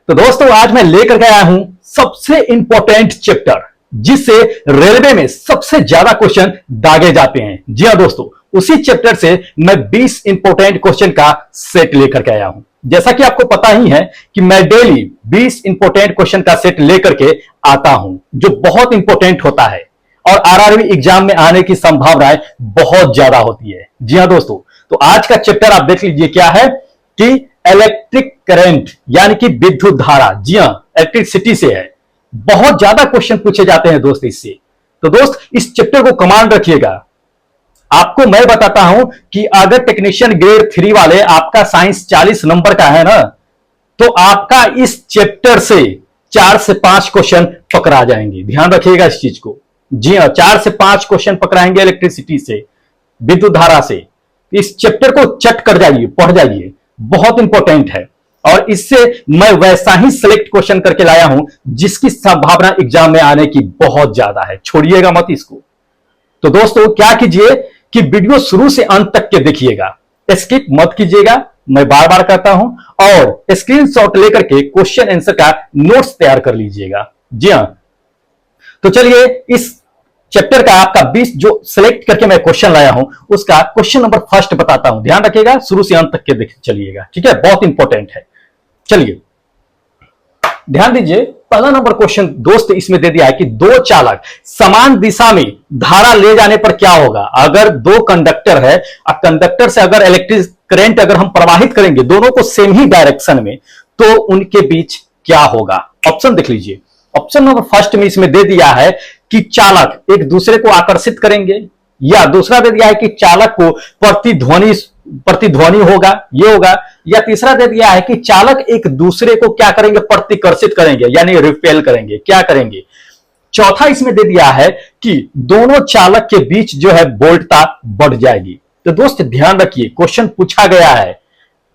तो दोस्तों आज मैं लेकर के आया हूं सबसे इंपॉर्टेंट चैप्टर जिससे रेलवे में सबसे ज्यादा क्वेश्चन दागे जाते हैं। जी हां दोस्तों, उसी चैप्टर से मैं 20 इंपॉर्टेंट क्वेश्चन का सेट लेकर के आया हूं। जैसा कि आपको पता ही है कि मैं डेली 20 इंपॉर्टेंट क्वेश्चन का सेट लेकर के आता हूं जो बहुत इंपॉर्टेंट होता है और आरआरबी एग्जाम में आने की संभावनाएं बहुत ज्यादा होती है। जी हां दोस्तों, तो आज का चैप्टर आप देख लीजिए क्या है कि इलेक्ट्रिक करंट यानी कि विद्युत धारा। जी हां, इलेक्ट्रिसिटी से है। बहुत ज्यादा क्वेश्चन पूछे जाते हैं दोस्त इससे। तो दोस्त इस चैप्टर को कमांड रखिएगा। आपको मैं बताता हूं कि अगर टेक्नीशियन ग्रेड 3 वाले आपका साइंस 40 नंबर का है ना, तो आपका इस चैप्टर से 4 से 5 क्वेश्चन पकड़ा जाएंगे। ध्यान रखिएगा इस चीज को। जी हां, 4 से 5 क्वेश्चन पकड़ाएंगे इलेक्ट्रिसिटी से, विद्युत धारा से। इस चैप्टर को चट कर जाइए, पढ़ जाइए, बहुत इंपॉर्टेंट है। और इससे मैं वैसा ही सिलेक्ट क्वेश्चन करके लाया हूं जिसकी संभावना एग्जाम में आने की बहुत ज्यादा है। छोड़िएगा मत इसको। तो दोस्तों क्या कीजिए कि वीडियो शुरू से अंत तक के देखिएगा, स्किप मत कीजिएगा। मैं बार बार कहता हूं, और स्क्रीनशॉट लेकर के क्वेश्चन आंसर का नोट्स तैयार कर लीजिएगा। जी हां, तो चलिए इस चैप्टर का आपका 20 जो सिलेक्ट करके मैं क्वेश्चन लाया हूं उसका क्वेश्चन नंबर फर्स्ट बताता हूं। ध्यान रखिएगा, शुरू से अंत तक के देख चलिएगा, ठीक है, बहुत इंपॉर्टेंट है। चलिए ध्यान दीजिए, पहला नंबर क्वेश्चन दोस्त इसमें दे दिया है कि दो चालक समान दिशा में धारा ले जाने पर क्या होगा। अगर दो कंडक्टर है और कंडक्टर से अगर इलेक्ट्रिक करंट अगर हम प्रवाहित करेंगे दोनों को सेम ही डायरेक्शन में, तो उनके बीच क्या होगा। ऑप्शन देख लीजिए। ऑप्शन नंबर फर्स्ट में इसमें दे दिया है कि चालक एक दूसरे को आकर्षित करेंगे, या दूसरा दे दिया है कि चालक को प्रतिध्वनि होगा, ये होगा, या तीसरा दे दिया है कि चालक एक दूसरे को क्या करेंगे, प्रतिकर्षित करेंगे यानी रिपेल करेंगे, क्या करेंगे। चौथा इसमें दे दिया है कि दोनों चालक के बीच जो है वोल्टता बढ़ जाएगी। तो दोस्त ध्यान रखिए, क्वेश्चन पूछा गया है,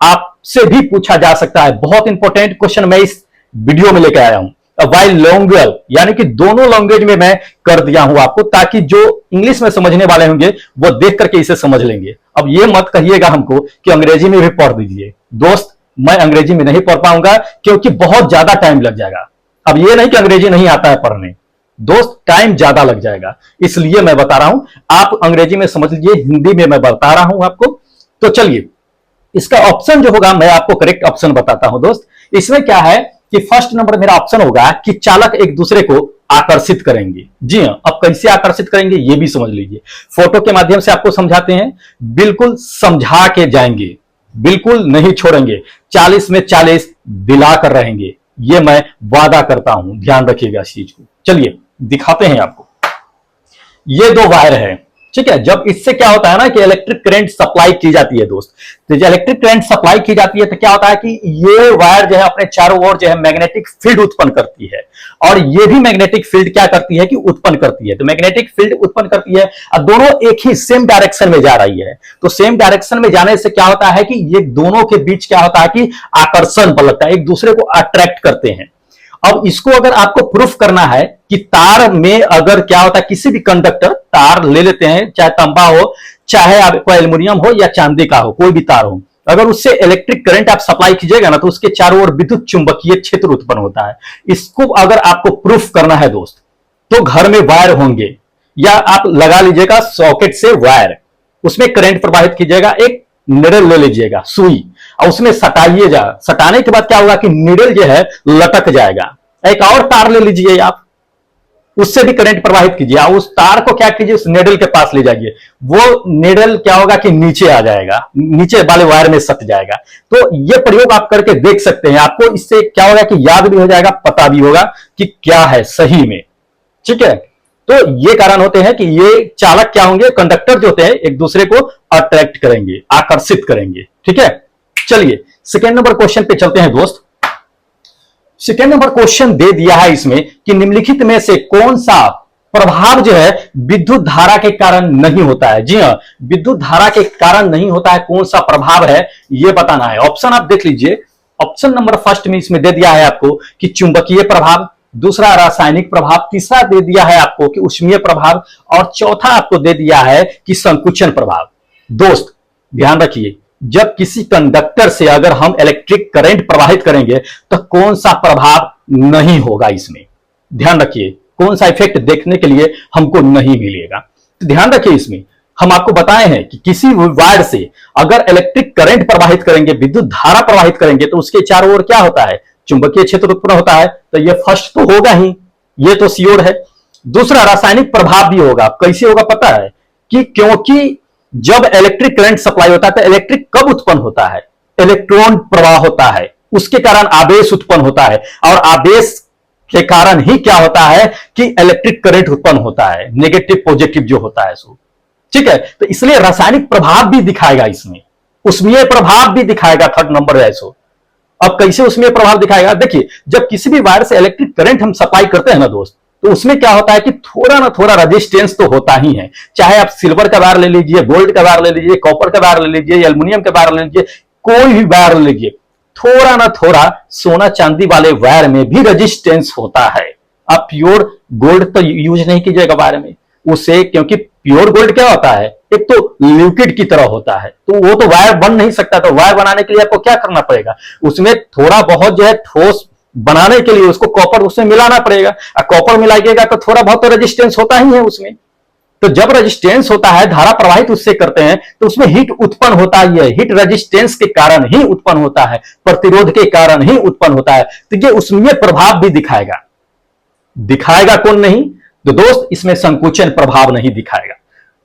आपसे भी पूछा जा सकता है। बहुत इंपॉर्टेंट क्वेश्चन मैं इस वीडियो में लेकर आया हूं। वाइल लैंग्वेज यानी कि दोनों लैंग्वेज में मैं कर दिया हूं आपको, ताकि जो इंग्लिश में समझने वाले होंगे वो देख करके इसे समझ लेंगे। अब ये मत कहिएगा हमको कि अंग्रेजी में भी पढ़ दीजिए। दोस्त मैं अंग्रेजी में नहीं पढ़ पाऊंगा क्योंकि बहुत ज्यादा टाइम लग जाएगा। अब ये नहीं कि अंग्रेजी नहीं आता है पढ़ने, दोस्त टाइम ज्यादा लग जाएगा, इसलिए मैं बता रहा हूं। आप अंग्रेजी में समझ लीजिए, हिंदी में मैं बता रहा हूं आपको। तो चलिए इसका ऑप्शन जो होगा मैं आपको करेक्ट ऑप्शन बताता हूं दोस्त। इसमें क्या है कि फर्स्ट नंबर मेरा ऑप्शन होगा कि चालक एक दूसरे को आकर्षित करेंगे। जी हां, अब कैसे आकर्षित करेंगे ये भी समझ लीजिए। फोटो के माध्यम से आपको समझाते हैं, बिल्कुल समझा के जाएंगे, बिल्कुल नहीं छोड़ेंगे। 40 में 40 दिलाकर रहेंगे, ये मैं वादा करता हूं। ध्यान रखिएगा इस चीज को। चलिए दिखाते हैं आपको। ये दो वायर है, ठीक है। जब इससे क्या होता है ना कि इलेक्ट्रिक करंट सप्लाई की जाती है दोस्त, तो जब इलेक्ट्रिक करंट सप्लाई की जाती है तो क्या होता है कि ये वायर जो है अपने चारों ओर जो है मैग्नेटिक फील्ड उत्पन्न करती है, और ये भी मैग्नेटिक फील्ड क्या करती है कि उत्पन्न करती है। तो मैग्नेटिक फील्ड उत्पन्न करती है और दोनों एक ही सेम डायरेक्शन में जा रही है। तो सेम डायरेक्शन में जाने से क्या होता है कि ये दोनों के बीच क्या होता है कि आकर्षण बल लगता है, एक दूसरे को अट्रैक्ट करते हैं। अब इसको अगर आपको प्रूफ करना है कि तार में अगर क्या होता है, किसी भी कंडक्टर तार ले लेते हैं, चाहे तांबा हो, चाहे आपको एल्युमिनियम हो या चांदी का हो, कोई भी तार हो, अगर उससे इलेक्ट्रिक करंट आप सप्लाई कीजिएगा ना तो उसके चारों ओर विद्युत चुंबकीय क्षेत्र उत्पन्न होता है। इसको अगर आपको प्रूफ करना है दोस्त, तो घर में वायर होंगे, या आप लगा लीजिएगा सॉकेट से वायर, उसमें करंट प्रवाहित कीजिएगा, एक निडल ले लीजिएगा, सुई, और उसमें सटाइएगा। सटाने के बाद क्या होगा कि निडल जो है लटक जाएगा। एक और तार ले लीजिए आप, उससे भी करंट प्रवाहित कीजिए, उस तार को क्या कीजिए, उस निडल के पास ले जाइए, वो निडल क्या होगा कि नीचे आ जाएगा, नीचे वाले वायर में सट जाएगा। तो ये प्रयोग आप करके देख सकते हैं, आपको इससे क्या होगा कि याद भी हो जाएगा, पता भी होगा कि क्या है सही में, ठीक है। तो ये कारण होते हैं कि ये चालक क्या होंगे, कंडक्टर जो होते हैं एक दूसरे को अट्रैक्ट करेंगे, आकर्षित करेंगे, ठीक है। चलिए सेकेंड नंबर क्वेश्चन पे चलते हैं दोस्त। सेकेंड नंबर क्वेश्चन दे दिया है इसमें कि निम्नलिखित में से कौन सा प्रभाव जो है विद्युत धारा के कारण नहीं होता है। जी हां, विद्युत धारा के कारण नहीं होता है, कौन सा प्रभाव है ये बताना है। ऑप्शन आप देख लीजिए। ऑप्शन नंबर फर्स्ट में इसमें दे दिया है आपको कि चुंबकीय प्रभाव, दूसरा रासायनिक प्रभाव, तीसरा दे दिया है आपको कि ऊष्मीय प्रभाव, और चौथा आपको दे दिया है कि संकुचन प्रभाव। दोस्त ध्यान रखिए, जब किसी कंडक्टर से अगर हम इलेक्ट्रिक करंट प्रवाहित करेंगे तो कौन सा प्रभाव नहीं होगा इसमें, ध्यान रखिए, कौन सा इफेक्ट देखने के लिए हमको नहीं मिलेगा। तो ध्यान रखिए, इसमें हम आपको बताए हैं कि किसी वायर से अगर इलेक्ट्रिक करंट प्रवाहित करेंगे, विद्युत धारा प्रवाहित करेंगे, तो उसके चारों ओर क्या होता है, चुंबकीय क्षेत्र उत्पन्न होता है। तो ये फर्स्ट तो होगा ही, ये तो श्योर है। दूसरा, रासायनिक प्रभाव भी होगा। कैसे होगा पता है, कि क्योंकि जब इलेक्ट्रिक करंट सप्लाई होता है तो इलेक्ट्रिक कब उत्पन्न होता है, इलेक्ट्रॉन प्रवाह होता है, उसके कारण आवेश उत्पन्न होता है, और आवेश के कारण ही क्या होता है कि इलेक्ट्रिक करंट उत्पन्न होता है, नेगेटिव पॉजिटिव जो होता है सो, ठीक है। तो इसलिए रासायनिक प्रभाव भी दिखाएगा इसमें, उष्मीय प्रभाव भी दिखाएगा, थर्ड नंबर है सो। अब कैसे उष्मीय प्रभाव दिखाएगा, देखिए, जब किसी भी वायर से इलेक्ट्रिक करंट हम सप्लाई करते हैं ना दोस्त, तो उसमें क्या होता है कि थोड़ा ना थोड़ा रेजिस्टेंस तो होता ही है। चाहे आप सिल्वर का वायर ले लीजिए, गोल्ड का वायर ले लीजिए, कॉपर का वायर ले लीजिए, एल्युमिनियम का वायर ले लीजिए, कोई भी वायर ले लीजिए, थोड़ा ना थोड़ा सोना चांदी वाले वायर में भी रेजिस्टेंस होता है। आप प्योर गोल्ड तो यूज नहीं कीजिएगा वायर में, उसे, क्योंकि प्योर गोल्ड क्या होता है, एक तो लिक्विड की तरह होता है, तो वो तो वायर बन नहीं सकता। तो वायर बनाने के लिए आपको क्या करना पड़ेगा, उसमें थोड़ा बहुत जो है ठोस बनाने के लिए उसको कॉपर उसमें मिलाना पड़ेगा, और कॉपर मिलाइएगा तो थोड़ा बहुत तो रेजिस्टेंस होता ही है उसमें। तो जब रेजिस्टेंस होता है, धारा प्रवाहित उससे करते हैं, तो उसमें हीट उत्पन्न होता ही है। हीट रेजिस्टेंस के कारण ही उत्पन्न होता है, प्रतिरोध के कारण ही उत्पन्न होता है। तो ये उसमें प्रभाव भी दिखाएगा। दिखाएगा कौन नहीं, तो दोस्त इसमें संकुचन प्रभाव नहीं दिखाएगा।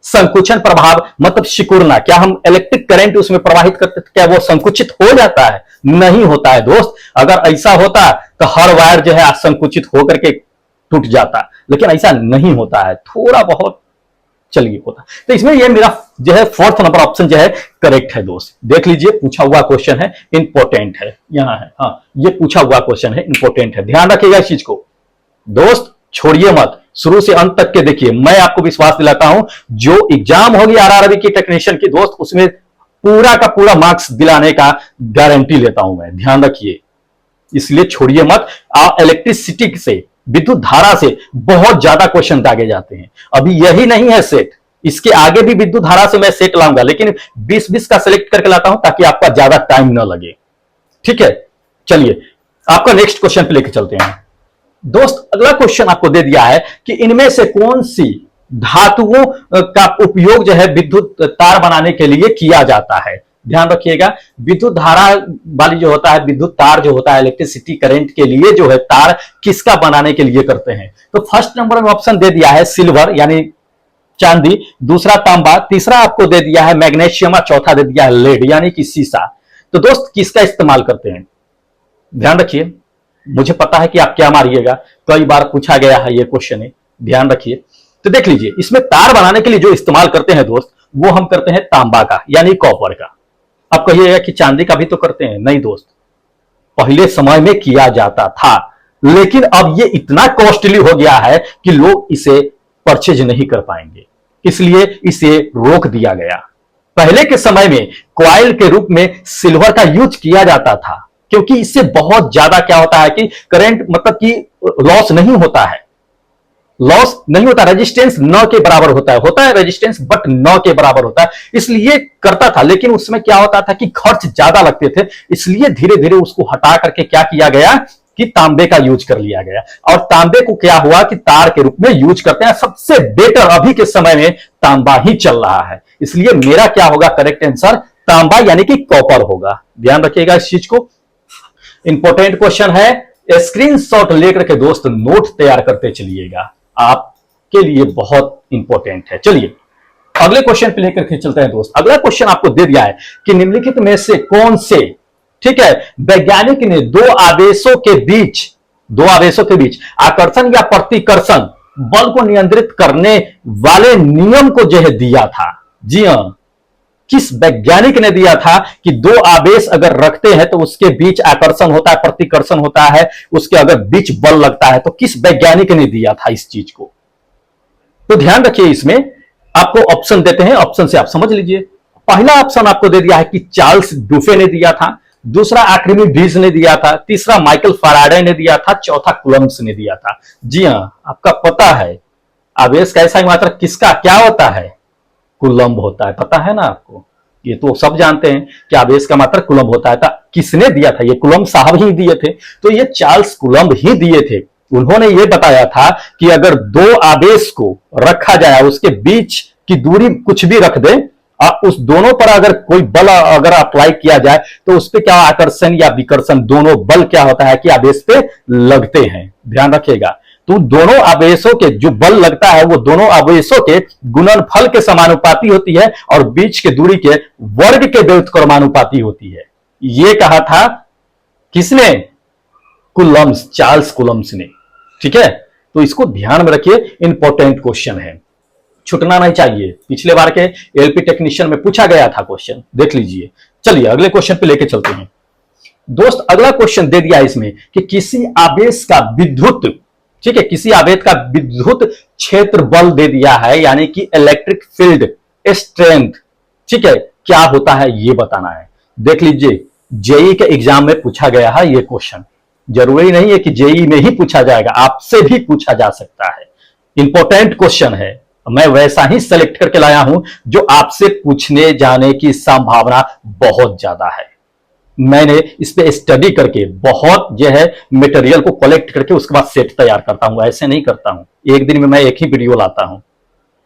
संकुचन प्रभाव मतलब सिकुड़ना, क्या हम इलेक्ट्रिक करंट उसमें प्रवाहित करते तो क्या वो संकुचित हो जाता है, नहीं होता है दोस्त। अगर ऐसा होता तो हर वायर जो है संकुचित होकर के टूट जाता, लेकिन ऐसा नहीं होता है, थोड़ा बहुत चलिए होता। तो इसमें ये मेरा जो है फोर्थ नंबर ऑप्शन जो है करेक्ट है दोस्त। देख लीजिए, पूछा हुआ क्वेश्चन है, इंपॉर्टेंट है, यहां है, हाँ ये पूछा हुआ क्वेश्चन है, इंपॉर्टेंट है, ध्यान रखिएगा इस चीज को दोस्त, छोड़िए मत, शुरू से अंत तक के देखिए। मैं आपको विश्वास दिलाता हूं, जो एग्जाम होगी आरआरबी की टेक्नीशियन की दोस्त, उसमें पूरा का पूरा मार्क्स दिलाने का गारंटी लेता हूं मैं, ध्यान रखिए, इसलिए छोड़िए मत। इलेक्ट्रिसिटी से, विद्युत धारा से बहुत ज्यादा क्वेश्चन दागे जाते हैं। अभी यही नहीं है सेट, इसके आगे भी विद्युत धारा से मैं सेट लाऊंगा, लेकिन 20-20 का सिलेक्ट करके लाता हूं ताकि आपका ज्यादा टाइम ना लगे, ठीक है। चलिए आपका नेक्स्ट क्वेश्चन पे लेके चलते हैं दोस्त। अगला क्वेश्चन आपको दे दिया है कि इनमें से कौन सी धातुओं का उपयोग जो है विद्युत तार बनाने के लिए किया जाता है। ध्यान रखिएगा, विद्युत धारा वाली जो होता है, विद्युत तार जो होता है, इलेक्ट्रिसिटी करंट के लिए जो है तार किसका बनाने के लिए करते हैं। तो फर्स्ट नंबर में ऑप्शन दे दिया है सिल्वर यानी चांदी, दूसरा तांबा, तीसरा आपको दे दिया है मैग्नीशियम, चौथा दे दिया है लेड यानी कि सीसा। तो दोस्त किसका इस्तेमाल करते हैं, ध्यान रखिए, मुझे पता है कि आप क्या मारिएगा, कई बार पूछा गया है ये क्वेश्चन है, ध्यान रखिए। तो देख लीजिए, इसमें तार बनाने के लिए जो इस्तेमाल करते हैं दोस्त, वो हम करते हैं तांबा का यानी कॉपर का। अब कहिएगा कि चांदी का भी तो करते हैं, नहीं दोस्त, पहले समय में किया जाता था, लेकिन अब ये इतना कॉस्टली हो गया है कि लोग इसे परचेज नहीं कर पाएंगे, इसलिए इसे रोक दिया गया। पहले के समय में कॉइल के रूप में सिल्वर का यूज किया जाता था, क्योंकि इससे बहुत ज्यादा क्या होता है कि करंट मतलब कि लॉस नहीं होता है, लॉस नहीं होता, रेजिस्टेंस न के बराबर होता है रेजिस्टेंस बट न के बराबर होता है, इसलिए करता था। लेकिन उसमें क्या होता था कि खर्च ज्यादा लगते थे, इसलिए धीरे धीरे उसको हटा करके क्या किया गया कि तांबे का यूज कर लिया गया, और तांबे को क्या हुआ कि तार के रूप में यूज करते हैं। सबसे बेटर अभी के समय में तांबा ही चल रहा है, इसलिए मेरा क्या होगा करेक्ट आंसर, तांबा यानी कि कॉपर होगा। ध्यान रखिएगा इस चीज को, इंपॉर्टेंट क्वेश्चन है, स्क्रीनशॉट लेकर के दोस्त नोट तैयार करते चलिएगा, आपके लिए बहुत इंपॉर्टेंट है। चलिए अगले क्वेश्चन पे लेकर के चलते हैं दोस्त। अगला क्वेश्चन आपको दे दिया है कि निम्नलिखित में से कौन से, ठीक है, वैज्ञानिक ने दो आवेशों के बीच आकर्षण या प्रतिकर्षण बल को नियंत्रित करने वाले नियम को जो है दिया था। जी हां, किस वैज्ञानिक ने दिया था कि दो आवेश अगर रखते हैं तो उसके बीच आकर्षण होता है, प्रतिकर्षण होता है, उसके अगर बीच बल लगता है, तो किस वैज्ञानिक ने दिया था इस चीज को। तो ध्यान रखिए, इसमें आपको ऑप्शन देते हैं, ऑप्शन से आप समझ लीजिए। पहला ऑप्शन आपको दे दिया है कि चार्ल्स डुफे ने दिया था, दूसरा आर्किमिडीज ने दिया था, तीसरा माइकल फैराडे ने दिया था, चौथा कूलम्ब्स ने दिया था। जी हां, आपका पता है आवेश का ऐसा ही मात्रा किसका क्या होता है, कूलम्ब होता है, पता है ना आपको। ये तो सब जानते हैं कि आवेश का मात्रक कूलम्ब होता है। किसने दिया था? ये कूलम्ब साहब ही दिए थे। तो ये चार्ल्स कूलम्ब ही दिए थे। उन्होंने ये बताया था कि अगर दो आवेश को रखा जाए, उसके बीच की दूरी कुछ भी रख दे, उस दोनों पर अगर कोई बल अगर अप्लाई किया जाए तो उस पर क्या आकर्षण या विकर्षण दोनों बल क्या होता है कि आवेश पे लगते हैं। ध्यान रखिएगा। तो दोनों आवेशों के जो बल लगता है वो दोनों आवेशों के गुणनफल के समानुपाती होती है और बीच के दूरी के वर्ग के व्युत्क्रमानुपाती होती है। ये कहा था किसने? कूलम्ब्स, चार्ल्स कूलम्ब्स ने। ठीक है, तो इसको ध्यान में रखिए, इंपॉर्टेंट क्वेश्चन है, छूटना नहीं चाहिए। पिछले बार के एलपी टेक्नीशियन में पूछा गया था क्वेश्चन, देख लीजिए। चलिए अगले क्वेश्चन पे लेके चलते हैं दोस्त। अगला क्वेश्चन दे दिया इसमें कि किसी आवेश का विद्युत, ठीक है, किसी आवेश का विद्युत क्षेत्र बल दे दिया है, यानी कि इलेक्ट्रिक फील्ड स्ट्रेंथ, ठीक है, क्या होता है ये बताना है। देख लीजिए, जेई के एग्जाम में पूछा गया है ये क्वेश्चन। जरूरी नहीं है कि जेई में ही पूछा जाएगा, आपसे भी पूछा जा सकता है। इंपॉर्टेंट क्वेश्चन है, मैं वैसा ही सेलेक्ट करके लाया हूं जो आपसे पूछने जाने की संभावना बहुत ज्यादा है। मैंने इस पे स्टडी करके बहुत जो है मटेरियल को कलेक्ट करके उसके बाद सेट तैयार करता हूं, ऐसे नहीं करता हूं एक दिन में मैं एक ही वीडियो लाता हूं,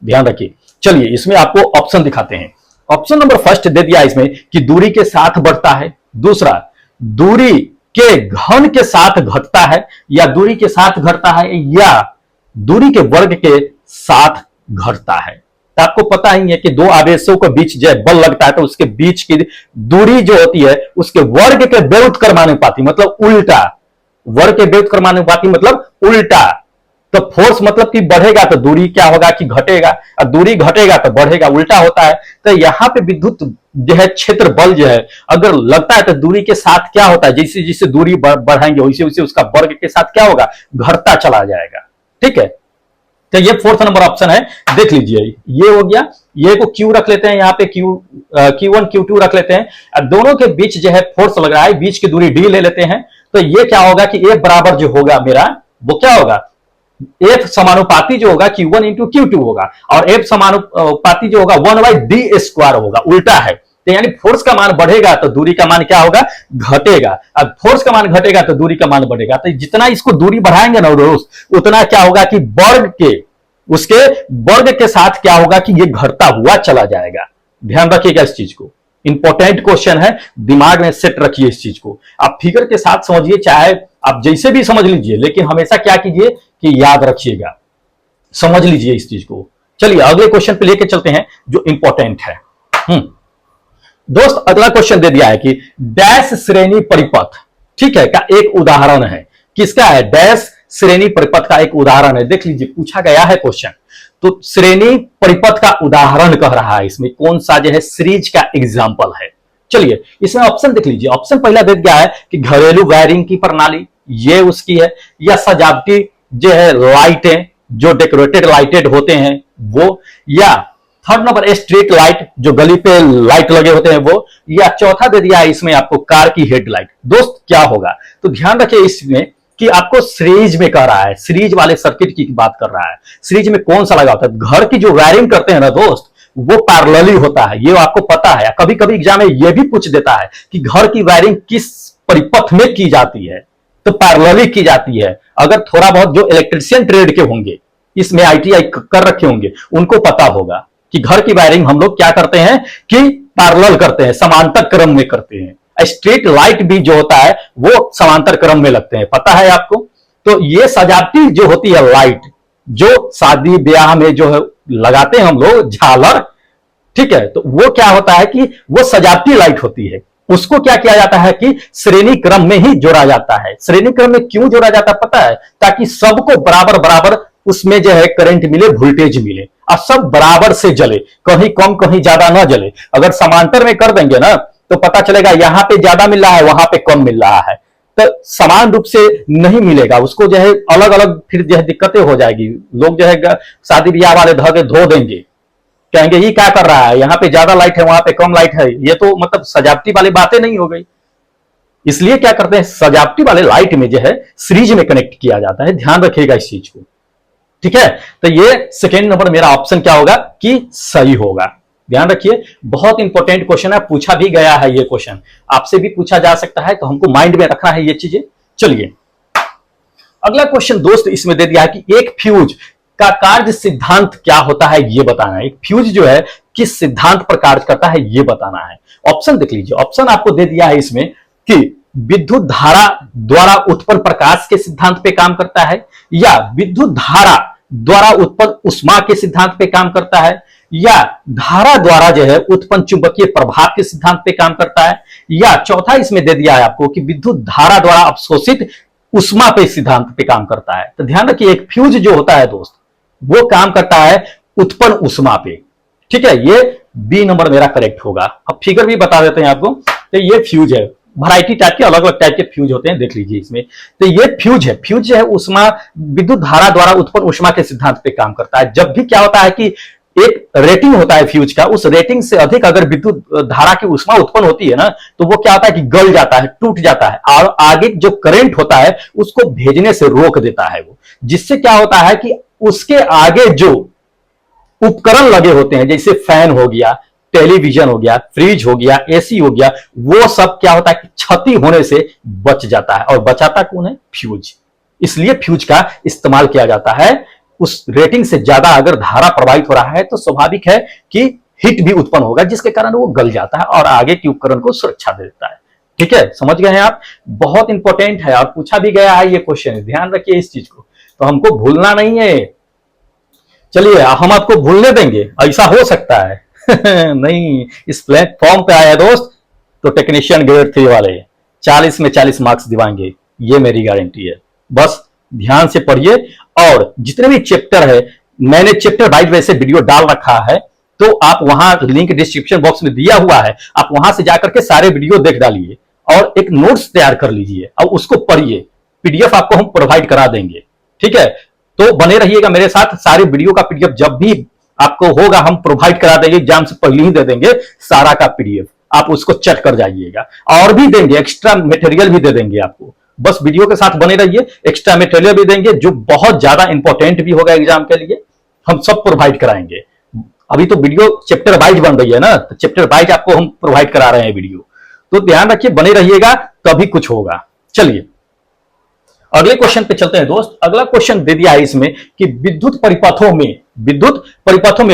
ध्यान रखिए। चलिए इसमें आपको ऑप्शन दिखाते हैं। ऑप्शन नंबर फर्स्ट दे दिया इसमें कि दूरी के साथ बढ़ता है, दूसरा दूरी के घन के साथ घटता है, या दूरी के साथ घटता है, या दूरी के वर्ग के साथ घटता है। तो आपको पता ही है कि दो आवेशों के बीच जब बल लगता है तो उसके बीच की दूरी जो होती है उसके वर्ग के व्युत्क्रमानुपाती, मतलब उल्टा, वर्ग के व्युत्क्रमानुपाती मतलब उल्टा। तो फोर्स मतलब कि बढ़ेगा तो दूरी क्या होगा कि घटेगा, और दूरी घटेगा तो बढ़ेगा, उल्टा होता है। तो यहां पे विद्युत जो है क्षेत्र बल जो है अगर लगता है तो दूरी के साथ क्या होता है, जैसे जैसे दूरी बढ़ाएंगे वैसे वैसे उसका वर्ग के साथ क्या होगा, घटता चला जाएगा। ठीक है, तो ये फोर्थ नंबर ऑप्शन है, देख लीजिए। ये हो गया, ये को क्यू रख लेते हैं, यहाँ पे Q1 Q2 रख लेते हैं। दोनों के बीच जो है फोर्स लग रहा है, बीच की दूरी डी ले लेते हैं। तो ये क्या होगा कि F बराबर जो होगा मेरा वो क्या होगा, F समानुपाती जो होगा Q1 इंटू Q2 होगा, और F समानुपाती जो होगा 1/d² होगा, उल्टा है। तो यानी फोर्स का मान बढ़ेगा तो दूरी का मान क्या होगा, घटेगा। अब फोर्स का मान घटेगा तो दूरी का मान बढ़ेगा। तो जितना इसको दूरी बढ़ाएंगे ना दोस्त, उतना क्या होगा कि वर्ग के, उसके वर्ग के साथ क्या होगा कि ये घटता हुआ चला जाएगा। ध्यान रखिएगा इस चीज को, इंपॉर्टेंट क्वेश्चन है, दिमाग में सेट रखिए इस चीज को। आप फिगर के साथ समझिए, चाहे आप जैसे भी समझ लीजिए, लेकिन हमेशा क्या कीजिए कि याद रखिएगा, समझ लीजिए इस चीज को। चलिए अगले क्वेश्चन पे लेके चलते हैं जो इंपॉर्टेंट है। दोस्त अगला क्वेश्चन दे दिया है कि डैश श्रेणी परिपथ, ठीक है, का एक उदाहरण है। किसका है? डैश श्रेणी परिपथ का एक उदाहरण है। देख लीजिए, पूछा गया है क्वेश्चन, तो श्रेणी परिपथ का उदाहरण कह रहा है। इसमें कौन सा जो है सीरीज का एग्जांपल है। चलिए इसमें ऑप्शन देख लीजिए। ऑप्शन पहला दे दिया है कि घरेलू वायरिंग की प्रणाली, ये उसकी है, या सजावटी जो है लाइटें, जो डेकोरेटेड लाइटेड होते हैं वो, या थर्ड नंबर स्ट्रीट लाइट, जो गली पे लाइट लगे होते हैं वो, या चौथा दे दिया है इसमें आपको कार की हेडलाइट। दोस्त क्या होगा, तो ध्यान रखिए इसमें कि आपको सीरीज में कह रहा है, सीरीज वाले सर्किट की बात कर रहा है। सीरीज में कौन सा लगा होता है? घर की जो वायरिंग करते हैं ना दोस्त, वो पैरेलली होता है, ये आपको पता है। कभी कभी एग्जाम में ये भी पूछ देता है कि घर की वायरिंग किस परिपथ में की जाती है, तो पैरेलली की जाती है। अगर थोड़ा बहुत जो इलेक्ट्रिशियन ट्रेड के होंगे, इसमें ITI कर रखे होंगे, उनको पता होगा कि घर की वायरिंग हम लोग क्या करते हैं कि पैरेलल करते हैं, समांतर क्रम में करते हैं। स्ट्रीट लाइट भी जो होता है वो समांतर क्रम में लगते हैं, पता है आपको। तो ये सजावटी जो होती है लाइट, जो शादी ब्याह में जो है लगाते हैं हम लोग झालर, ठीक है, तो वो क्या होता है कि वो सजावटी लाइट होती है। उसको क्या किया जाता है कि श्रेणी क्रम में ही जोड़ा जाता है। श्रेणी क्रम में क्यों जोड़ा जाता है पता है? ताकि सबको बराबर बराबर उसमें जो है करंट मिले, वोल्टेज मिले, और सब बराबर से जले, कहीं कम कहीं ज्यादा ना जले। अगर समांतर में कर देंगे ना तो पता चलेगा यहां पे ज्यादा मिल रहा है, वहां पे कम मिल रहा है, तो समान रूप से नहीं मिलेगा। उसको जो है अलग अलग फिर जो है दिक्कतें हो जाएगी। लोग जो है शादी ब्याह वाले धागे धो देंगे, कहेंगे ये क्या कर रहा है, यहाँ पे ज्यादा लाइट है वहां पे कम लाइट है। ये तो मतलब सजावटी वाली बातें नहीं हो गई। इसलिए क्या करते हैं, सजावटी वाले लाइट में जो है सीरीज में कनेक्ट किया जाता है। ध्यान रखिएगा इस चीज को, ठीक है। तो ये सेकेंड नंबर मेरा ऑप्शन क्या होगा कि सही होगा। ध्यान रखिए, बहुत इंपॉर्टेंट क्वेश्चन है, पूछा भी गया है ये क्वेश्चन, आपसे भी पूछा जा सकता है, तो हमको माइंड में रखना है ये चीजें। चलिए अगला क्वेश्चन दोस्त इसमें दे दिया है कि एक फ्यूज का कार्य सिद्धांत क्या होता है ये बताना है। एक फ्यूज जो है किस सिद्धांत पर कार्य करता है ये बताना है। ऑप्शन देख लीजिए, ऑप्शन आपको दे दिया है इसमें कि विद्युत धारा द्वारा उत्पन्न प्रकाश के सिद्धांत पे काम करता है, या विद्युत धारा द्वारा उत्पन्न ऊष्मा के सिद्धांत पे काम करता है, या धारा द्वारा जो है उत्पन्न चुंबकीय प्रभाव के सिद्धांत पे काम करता है, या चौथा इसमें दे दिया है आपको कि विद्युत धारा द्वारा अवशोषित ऊष्मा पे सिद्धांत पे काम करता है। तो ध्यान रखिए, एक फ्यूज जो होता है दोस्त वो काम करता है उत्पन्न ऊष्मा पे। ठीक है, ये बी नंबर मेरा करेक्ट होगा। अब फिगर भी बता देते हैं आपको। तो ये फ्यूज है, वैरायटी टाइप के अलग अलग टाइप के फ्यूज होते हैं, देख लीजिए इसमें। तो ये फ्यूज है, फ्यूज जो है ऊष्मा विद्युत धारा द्वारा उत्पन्न ऊष्मा के सिद्धांत पे काम करता है। जब भी क्या होता है कि एक रेटिंग होता है फ्यूज का, उस रेटिंग से अधिक अगर विद्युत धारा की ऊष्मा उत्पन्न होती है ना, तो वो क्या होता है कि गल जाता है, टूट जाता है, और आगे जो करंट होता है उसको भेजने से रोक देता है वो। जिससे क्या होता है कि उसके आगे जो उपकरण लगे होते हैं, जैसे फैन हो गया, टेलीविजन हो गया, फ्रिज हो गया, एसी हो गया, वो सब क्या होता है कि क्षति होने से बच जाता है। और बचाता कौन है? फ्यूज। इसलिए फ्यूज का इस्तेमाल किया जाता है। उस रेटिंग से ज्यादा अगर धारा प्रवाहित हो रहा है तो स्वाभाविक है कि हीट भी उत्पन्न होगा, जिसके कारण वो गल जाता है और आगे के उपकरण को सुरक्षा दे देता है। ठीक है, समझ गए हैं आप? बहुत इंपॉर्टेंट है और पूछा भी गया है ये क्वेश्चन, ध्यान रखिए इस चीज को, तो हमको भूलना नहीं है। चलिए हम आपको भूलने देंगे, ऐसा हो सकता है नहीं, इस प्लेटफॉर्म पे आया दोस्त तो टेक्नीशियन ग्रेड 3 वाले 40 में 40 मार्क्स दिवाएंगे, ये मेरी गारंटी है। बस ध्यान से पढ़िए, और जितने भी चैप्टर है मैंने चैप्टर वाइज वैसे वीडियो डाल रखा है, तो आप वहां लिंक डिस्क्रिप्शन बॉक्स में दिया हुआ है, आप वहां से जाकर के सारे वीडियो देख डालिए और एक नोट्स तैयार कर लीजिए और उसको पढ़िए। पीडीएफ आपको हम प्रोवाइड करा देंगे। ठीक है, तो बने रहिएगा मेरे साथ। सारे वीडियो का पीडीएफ जब भी आपको होगा हम प्रोवाइड करा देंगे, एग्जाम से पहले ही दे देंगे सारा का पीडीएफ, आप उसको चेक कर जाइएगा। और भी देंगे, एक्स्ट्रा मटेरियल भी दे देंगे आपको, बस वीडियो के साथ बने रहिए। एक्स्ट्रा मटेरियल भी देंगे जो बहुत ज्यादा इंपॉर्टेंट भी होगा एग्जाम के लिए, हम सब प्रोवाइड कराएंगे। अभी तो वीडियो चैप्टर वाइज बन रही है ना, तो चैप्टर वाइज आपको हम प्रोवाइड करा रहे हैं वीडियो, तो ध्यान रखिए, बने रहिएगा, तभी कुछ होगा। चलिए अगले क्वेश्चन पे चलते हैं दोस्त। अगला क्वेश्चन दे दिया है इसमें कि विद्युत परिपथों में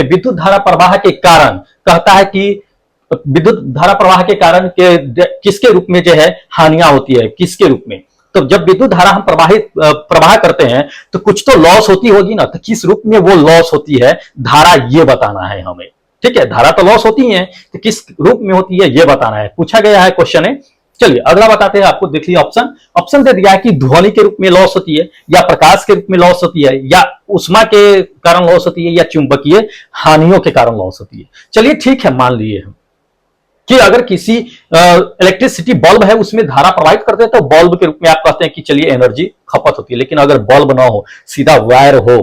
विद्युत धारा प्रवाह के कारण, कहता है कि विद्युत धारा प्रवाह के कारण के किसके रूप में जो है हानियां होती है, किसके रूप में। तो जब विद्युत धारा हम प्रवाह करते हैं तो कुछ तो लॉस होती होगी ना, तो किस रूप में वो लॉस होती है धारा, ये बताना है हमें। ठीक है, धारा तो लॉस होती है, तो किस रूप में होती है ये बताना है, पूछा गया है क्वेश्चन है। चलिए अगला बताते हैं आपको, देख लीजिए ऑप्शन दे दिया है कि ध्वनि के रूप में लॉस होती है, या प्रकाश के रूप में लॉस होती है, या उष्मा के कारण लॉस होती है, या चुंबकीय हानियों के कारण लॉस होती है। चलिए ठीक है, मान लिए हम कि अगर किसी इलेक्ट्रिसिटी बल्ब है उसमें धारा प्रवाहित करते हैं तो बल्ब के रूप में आप कहते हैं कि चलिए एनर्जी खपत होती है। लेकिन अगर बल्ब ना हो, सीधा वायर हो,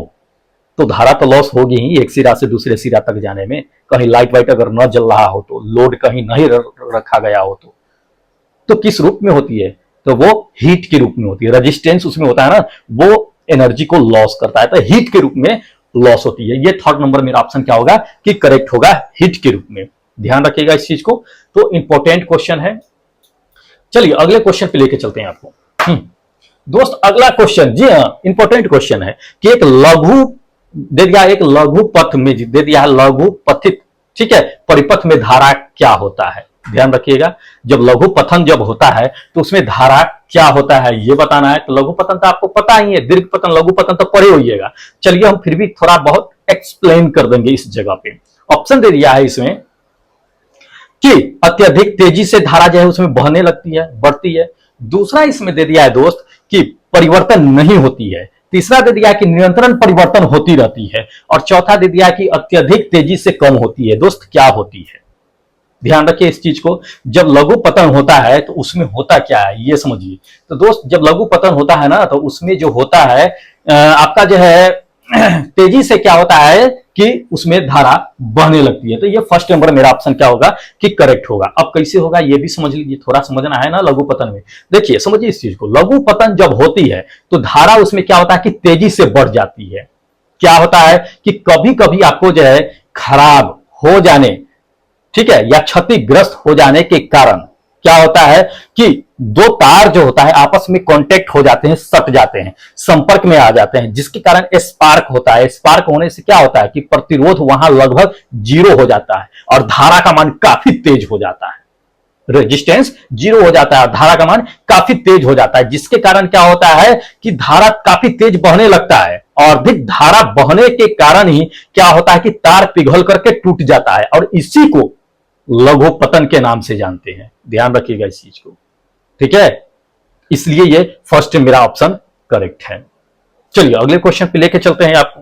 तो धारा तो लॉस होगी ही एक सिरा से दूसरे सिरा तक जाने में। कहीं लाइट वाइट अगर न जल रहा हो, तो लोड कहीं नहीं रखा गया हो, तो किस रूप में होती है? तो वो हीट के रूप में होती है। रेजिस्टेंस उसमें होता है ना, वो एनर्जी को लॉस करता है, तो हीट के रूप में लॉस होती है। ये थर्ड नंबर मेरा ऑप्शन क्या होगा कि करेक्ट होगा, हीट के रूप में। ध्यान रखिएगा इस चीज को, तो इंपॉर्टेंट क्वेश्चन है। चलिए अगले क्वेश्चन पे लेके चलते हैं आपको। दोस्त अगला क्वेश्चन, जी हाँ इंपॉर्टेंट क्वेश्चन है कि एक लघु दे दिया, एक लघु पथ में दे दिया है लघु पथित, ठीक है, परिपथ में धारा क्या होता है। ध्यान रखिएगा, जब लघु पतन जब होता है तो उसमें धारा क्या होता है ये बताना है। तो लघु पतन तो आपको पता ही है, दीर्घ पतन लघु पतन तो पढ़े होइएगा। चलिए हम फिर भी थोड़ा बहुत एक्सप्लेन कर देंगे इस जगह पे। ऑप्शन दे दिया है इसमें कि अत्यधिक तेजी से धारा जो है उसमें बहने लगती है, बढ़ती है। दूसरा इसमें दे दिया है दोस्त कि परिवर्तन नहीं होती है। तीसरा दे दिया कि निरंतर परिवर्तन होती रहती है, और चौथा दे दिया कि अत्यधिक तेजी से कम होती है। दोस्त क्या होती है, ध्यान रखिए इस चीज को। जब लघु पतन होता है तो उसमें होता क्या है ये समझिए। तो दोस्त जब लघु पतन होता है ना, तो उसमें जो होता है आपका जो है तेजी से क्या होता है कि उसमें धारा बहने लगती है। तो ये फर्स्ट नंबर मेरा ऑप्शन क्या होगा कि करेक्ट होगा। अब कैसे होगा ये भी समझ लीजिए, थोड़ा समझना है ना लघु पतन में। देखिए समझिए इस चीज को, लघु पतन जब होती है तो धारा उसमें क्या होता है कि तेजी से बढ़ जाती है। क्या होता है कि कभी कभी आपको जो है खराब हो जाने ठीक है, या क्षतिग्रस्त हो जाने के कारण क्या होता है कि दो तार जो होता है आपस में कांटेक्ट हो जाते हैं, सट जाते हैं, संपर्क में आ जाते हैं, जिसके कारण स्पार्क होता है। स्पार्क होने से क्या होता है कि प्रतिरोध वहां लगभग 0 हो जाता है और धारा का मान काफी तेज हो जाता है। रेजिस्टेंस 0 हो जाता है और धारा का मान काफी तेज हो जाता है, जिसके कारण क्या होता है कि धारा काफी तेज बहने लगता है और अधिक धारा बहने के कारण ही क्या होता है कि तार पिघल करके टूट जाता है और इसी को लघु पतन के नाम से जानते हैं। ध्यान रखिएगा इस चीज को, ठीक है। इसलिए ये फर्स्ट मेरा ऑप्शन करेक्ट है। चलिए अगले क्वेश्चन पे लेके चलते हैं आपको।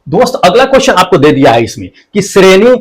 दोस्त अगला क्वेश्चन आपको दे दिया है इसमें कि श्रेणी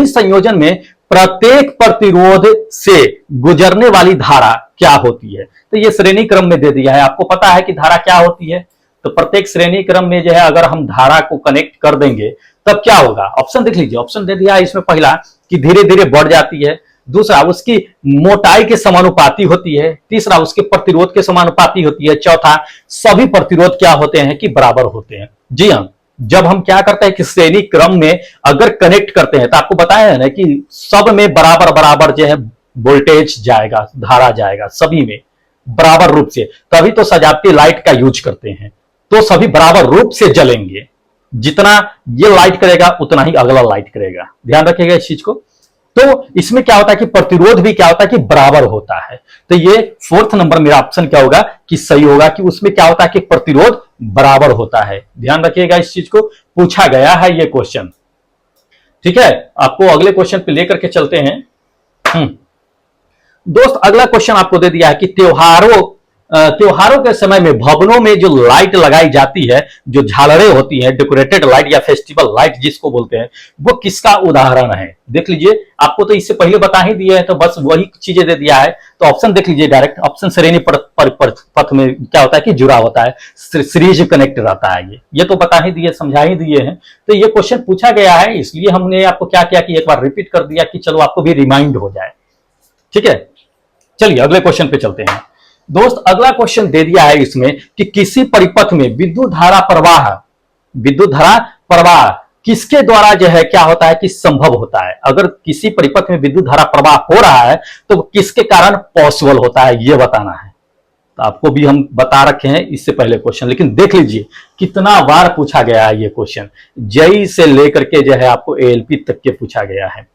संयोजन में प्रत्येक प्रतिरोध से गुजरने वाली धारा क्या होती है। तो ये श्रेणी क्रम में दे दिया है। आपको पता है कि धारा क्या होती है, तो प्रत्येक श्रेणी क्रम में जो है अगर हम धारा को कनेक्ट कर देंगे तब क्या होगा। ऑप्शन देख लीजिए, ऑप्शन दे दिया है इसमें। पहला कि धीरे धीरे बढ़ जाती है, दूसरा उसकी मोटाई के समानुपाती होती है, तीसरा उसके प्रतिरोध के समानुपाती होती है, चौथा सभी प्रतिरोध क्या होते हैं कि बराबर होते हैं। जी हाँ, जब हम क्या करते हैं कि श्रेणी क्रम में अगर कनेक्ट करते हैं तो आपको बताया है ना कि सब में बराबर बराबर जो है वोल्टेज जाएगा, धारा जाएगा सभी में बराबर रूप से, तभी तो सजावटी लाइट का यूज करते हैं, तो सभी बराबर रूप से जलेंगे। जितना ये लाइट करेगा उतना ही अगला लाइट करेगा। ध्यान रखिएगा इस चीज को। तो इसमें क्या होता है कि प्रतिरोध भी क्या होता है कि बराबर होता है। तो ये फोर्थ नंबर मेरा ऑप्शन क्या होगा कि सही होगा कि उसमें क्या होता है कि प्रतिरोध बराबर होता है। ध्यान रखिएगा इस चीज को, पूछा गया है ये क्वेश्चन, ठीक है। आपको अगले क्वेश्चन पे लेकर के चलते हैं। दोस्त अगला क्वेश्चन आपको दे दिया है कि त्योहारों के समय में भवनों में जो लाइट लगाई जाती है, जो झालरें होती हैं, डेकोरेटेड लाइट या फेस्टिवल लाइट जिसको बोलते हैं, वो किसका उदाहरण है। देख लीजिए, आपको तो इससे पहले बता ही दिया है, तो बस वही चीजें दे दिया है। तो ऑप्शन देख लीजिए डायरेक्ट। ऑप्शन श्रेणी पथ में क्या होता है कि जुड़ा होता है, सीरीज कनेक्ट रहता है। ये तो बता ही दिए, समझा ही दिए हैं। तो ये क्वेश्चन पूछा गया है, इसलिए हमने आपको क्या किया कि एक बार रिपीट कर दिया कि चलो आपको भी रिमाइंड हो जाए, ठीक है। चलिए अगले क्वेश्चन पे चलते हैं। दोस्त अगला क्वेश्चन दे दिया है इसमें कि किसी परिपथ में विद्युत धारा प्रवाह किसके द्वारा जो है क्या होता है कि संभव होता है। अगर किसी परिपथ में विद्युत धारा प्रवाह हो रहा है तो किसके कारण पॉसिबल होता है, ये बताना है। तो आपको भी हम बता रखे हैं इससे पहले क्वेश्चन, लेकिन देख लीजिए कितना बार पूछा गया है ये क्वेश्चन। जेई से लेकर के जो है आपको एएलपी तक के पूछा गया है,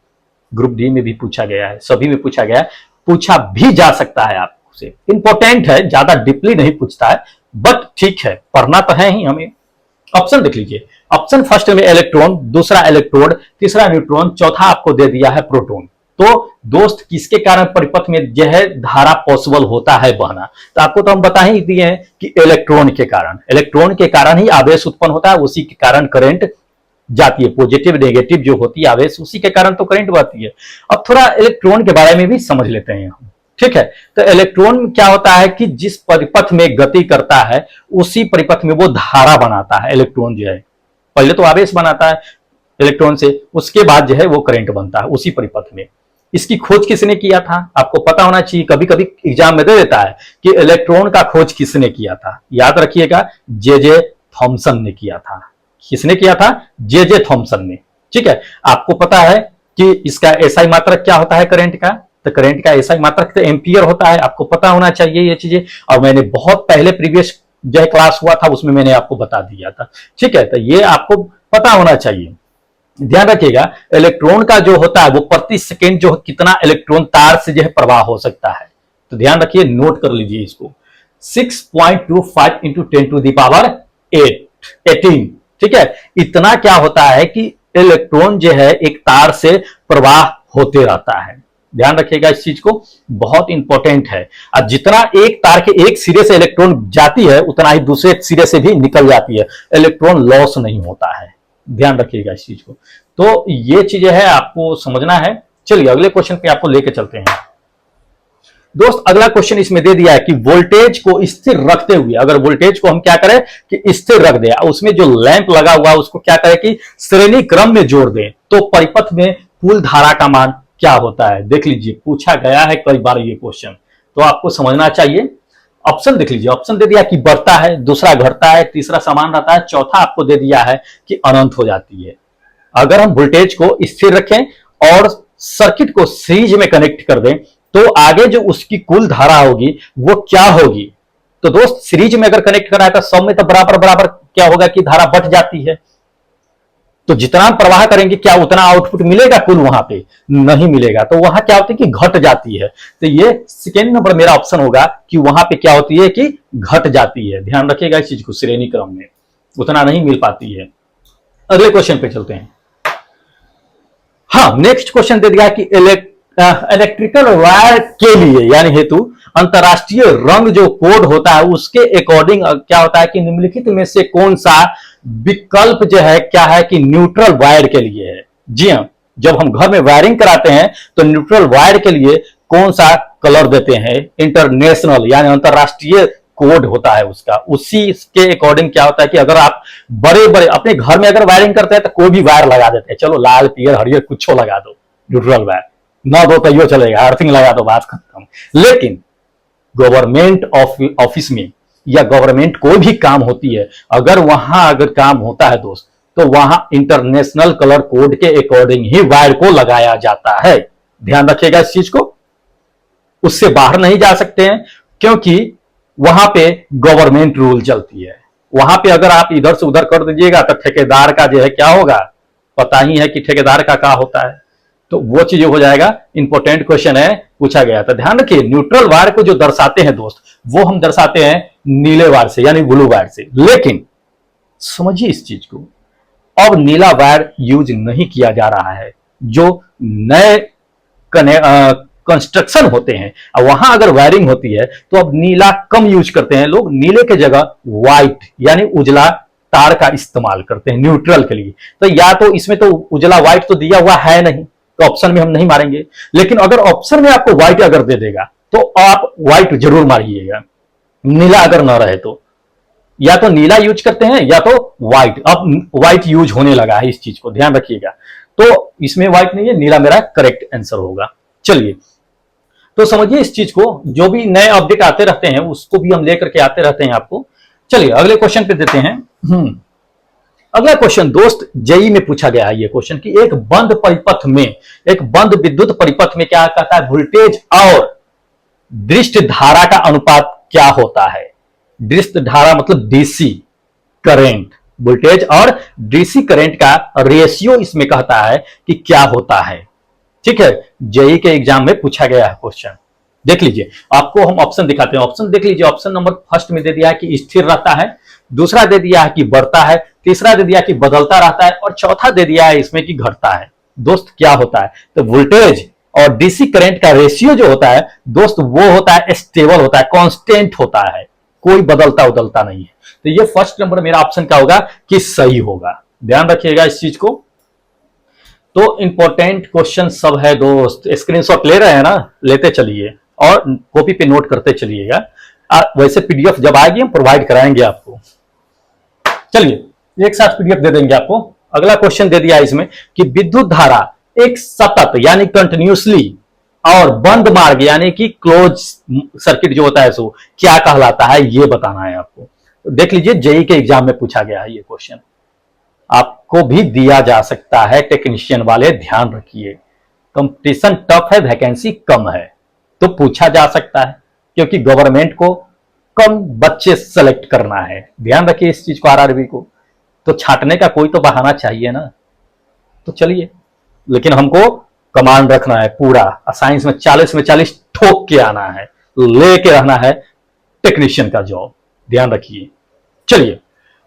ग्रुप डी में भी पूछा गया है, सभी में पूछा गया है, पूछा भी जा सकता है। आपसे इंपॉर्टेंट है, ज्यादा डीपली नहीं पूछता है, बट ठीक है, पढ़ना तो है ही हमें। ऑप्शन देख लीजिए। ऑप्शन फर्स्ट में इलेक्ट्रॉन, दूसरा इलेक्ट्रोड, तीसरा न्यूट्रॉन, चौथा आपको दे दिया है प्रोटॉन। तो दोस्त किसके कारण परिपथ में जो है धारा पॉसिबल होता है बहना, तो आपको तो हम बता ही दिए हैं कि इलेक्ट्रॉन के कारण। इलेक्ट्रॉन के कारण ही आवेश उत्पन्न होता है, उसी के कारण करंट जाती है। पॉजिटिव नेगेटिव जो होती है आवेश, उसी के कारण तो करंट बहती है। अब थोड़ा इलेक्ट्रॉन के बारे में भी समझ लेते हैं हम, ठीक है। तो इलेक्ट्रॉन क्या होता है कि जिस परिपथ में गति करता है उसी परिपथ में वो धारा बनाता है। इलेक्ट्रॉन जो है पहले तो आवेश बनाता है इलेक्ट्रॉन से, उसके बाद जो है वो करंट बनता है उसी परिपथ में। इसकी खोज किसने किया था, आपको पता होना चाहिए। कभी कभी एग्जाम में दे देता है कि इलेक्ट्रॉन का खोज किसने किया था। याद रखिएगा, जे थॉमसन ने किया था। किसने किया था? जे थॉमसन ने, ठीक है। आपको पता है कि इसका एसआई मात्रक क्या होता है करंट का, तो करंट का एसआई मात्रक तो एम्पियर होता है। आपको पता होना चाहिए ये चीजें, और मैंने बहुत पहले प्रीवियस जो क्लास हुआ था उसमें मैंने आपको बता दिया था, ठीक है। तो ये आपको पता होना चाहिए। ध्यान रखिएगा, इलेक्ट्रॉन का जो होता है वो प्रति सेकेंड जो कितना इलेक्ट्रॉन तार से जो है प्रवाह हो सकता है, तो ध्यान रखिए, नोट कर लीजिए इसको। 6.25 इंटू 10 टू द पावर 18, ठीक है। इतना क्या होता है कि इलेक्ट्रॉन जो है एक तार से प्रवाह होते रहता है। ध्यान रखिएगा इस चीज को, बहुत इंपॉर्टेंट है। अब जितना एक तार के एक सिरे से इलेक्ट्रॉन जाती है उतना ही दूसरे सिरे से भी निकल जाती है, इलेक्ट्रॉन लॉस नहीं होता है। ध्यान रखिएगा इस चीज को। तो ये चीजें है आपको समझना है। चलिए अगले क्वेश्चन पे आपको लेके चलते हैं। दोस्त अगला क्वेश्चन इसमें दे दिया है कि वोल्टेज को स्थिर रखते हुए, अगर वोल्टेज को हम क्या करें कि स्थिर रख दें, उसमें जो लैंप लगा हुआ है उसको क्या करें कि श्रेणी क्रम में जोड़ दें, तो परिपथ में कुल धारा का मान क्या होता है। देख लीजिए, पूछा गया है कई बार ये क्वेश्चन, तो आपको समझना चाहिए। ऑप्शन देख लीजिए। ऑप्शन दे दिया कि बढ़ता है, दूसरा घटता है, तीसरा समान रहता है, चौथा आपको दे दिया है कि अनंत हो जाती है। अगर हम वोल्टेज को स्थिर रखें और सर्किट को सीरीज में कनेक्ट कर दें तो आगे जो उसकी कुल धारा होगी वो क्या होगी। तो दोस्त सीरीज में अगर कनेक्ट कराया तो सब में तो बराबर बराबर क्या होगा कि धारा बढ़ जाती है। तो जितना हम प्रवाह करेंगे क्या उतना आउटपुट मिलेगा कुल वहां पे नहीं मिलेगा। तो वहां क्या होती है कि घट जाती है। तो ये सेकेंड नंबर मेरा ऑप्शन होगा कि वहां पे क्या होती है कि घट जाती है। ध्यान रखिएगा इस चीज को, श्रेणी क्रम में उतना नहीं मिल पाती है। अगले क्वेश्चन पे चलते हैं। हाँ, नेक्स्ट क्वेश्चन दे दिया कि इलेक्ट्रिकल वायर के लिए यानी हेतु अंतरराष्ट्रीय रंग जो कोड होता है उसके अकॉर्डिंग क्या होता है कि निम्नलिखित में से कौन सा विकल्प जो है क्या है कि न्यूट्रल वायर के लिए है। जी हाँ, जब हम घर में वायरिंग कराते हैं तो न्यूट्रल वायर के लिए कौन सा कलर देते हैं, इंटरनेशनल यानी अंतरराष्ट्रीय कोड होता है उसका, उसी के अकॉर्डिंग क्या होता है कि अगर आप बड़े बड़े अपने घर में अगर वायरिंग करते हैं तो कोई भी वायर लगा देते हैं, चलो लाल पीयर हरियर कुछ लगा दो, न्यूट्रल वायर ना दो तो यो चलेगा, अर्थिंग लगा दो, बात खत्म। लेकिन गवर्नमेंट ऑफिस में या गवर्नमेंट कोई भी काम होती है, अगर वहां अगर काम होता है दोस्त तो वहां इंटरनेशनल कलर कोड के अकॉर्डिंग ही वायर को लगाया जाता है। ध्यान रखिएगा इस चीज को, उससे बाहर नहीं जा सकते हैं क्योंकि वहां पे गवर्नमेंट रूल चलती है। वहां पे अगर आप इधर से उधर कर दीजिएगा तो ठेकेदार का जो है क्या होगा, पता ही है कि ठेकेदार का क्या होता है, तो वो चीज हो जाएगा। इंपॉर्टेंट क्वेश्चन है, पूछा गया था। ध्यान रखिए न्यूट्रल वायर को जो दर्शाते हैं दोस्त वो हम दर्शाते हैं नीले वायर से यानी ब्लू वायर से। लेकिन समझिए इस चीज को, अब नीला वायर यूज नहीं किया जा रहा है। जो नए कंस्ट्रक्शन होते हैं वहां अगर वायरिंग होती है तो अब नीला कम यूज करते हैं लोग, नीले के जगह व्हाइट यानी उजला तार का इस्तेमाल करते हैं न्यूट्रल के लिए। तो या तो इसमें तो उजला व्हाइट तो दिया हुआ है नहीं तो ऑप्शन में हम नहीं मारेंगे, लेकिन अगर ऑप्शन में आपको व्हाइट अगर दे देगा तो आप व्हाइट जरूर मारिएगा, नीला अगर ना रहे तो। या तो नीला यूज करते हैं या तो व्हाइट, अब व्हाइट यूज होने लगा है, इस चीज को ध्यान रखिएगा। तो इसमें व्हाइट नहीं है, नीला मेरा करेक्ट आंसर होगा। चलिए तो समझिए इस चीज को, जो भी नए अपडेट आते रहते हैं उसको भी हम लेकर के आते रहते हैं आपको। चलिए अगले क्वेश्चन पे देते हैं। अगला क्वेश्चन दोस्त जेई में पूछा गया है ये क्वेश्चन कि एक बंद परिपथ में, एक बंद विद्युत परिपथ में क्या कहता है वोल्टेज और दृष्ट धारा का अनुपात क्या होता है। दृष्ट धारा मतलब डीसी करंट, वोल्टेज और डीसी करंट का रेशियो इसमें कहता है कि क्या होता है। ठीक है, जेई के एग्जाम में पूछा गया है क्वेश्चन। देख लीजिए, आपको हम ऑप्शन दिखाते हैं। ऑप्शन देख लीजिए, ऑप्शन नंबर फर्स्ट में दे दिया है कि स्थिर रहता है, दूसरा दे दिया है कि बढ़ता है, तीसरा दे दिया कि बदलता रहता है और चौथा दे दिया है इसमें कि घटता है। दोस्त क्या होता है, तो वोल्टेज और डीसी करंट का रेशियो जो होता है दोस्त वो होता है स्टेबल होता है, कांस्टेंट होता है, कोई बदलता उदलता नहीं है। तो ये फर्स्ट नंबर मेरा ऑप्शन क्या होगा कि सही होगा। ध्यान रखिएगा इस चीज को। तो इंपॉर्टेंट क्वेश्चन सब है दोस्त, स्क्रीनशॉट ले रहे हैं ना, लेते चलिए और कॉपी पे नोट करते चलिएगा। वैसे पीडीएफ जब आएगी हम प्रोवाइड कराएंगे आपको। चलिए एक साथ पीडीएफ दे देंगे आपको। अगला क्वेश्चन दे दिया इसमें कि विद्युत धारा एक सतत यानी कंटिन्यूसली और बंद मार्ग यानी कि क्लोज सर्किट जो होता है सो क्या कहलाता है, ये बताना है आपको। तो देख लीजिए जेई के एग्जाम में पूछा गया है ये क्वेश्चन, आपको भी दिया जा सकता है, टेक्नीशियन वाले ध्यान रखिए। कंपटीशन टफ है, वैकेंसी कम है, तो पूछा जा सकता है क्योंकि गवर्नमेंट को कम बच्चे सेलेक्ट करना है। ध्यान रखिए इस चीज को, आरआरबी को तो छांटने का कोई तो बहाना चाहिए ना। तो चलिए, लेकिन हमको कमांड रखना है पूरा, साइंस में 40 में 40 ठोक के आना है, लेके रहना है टेक्नीशियन का जॉब। ध्यान रखिए। चलिए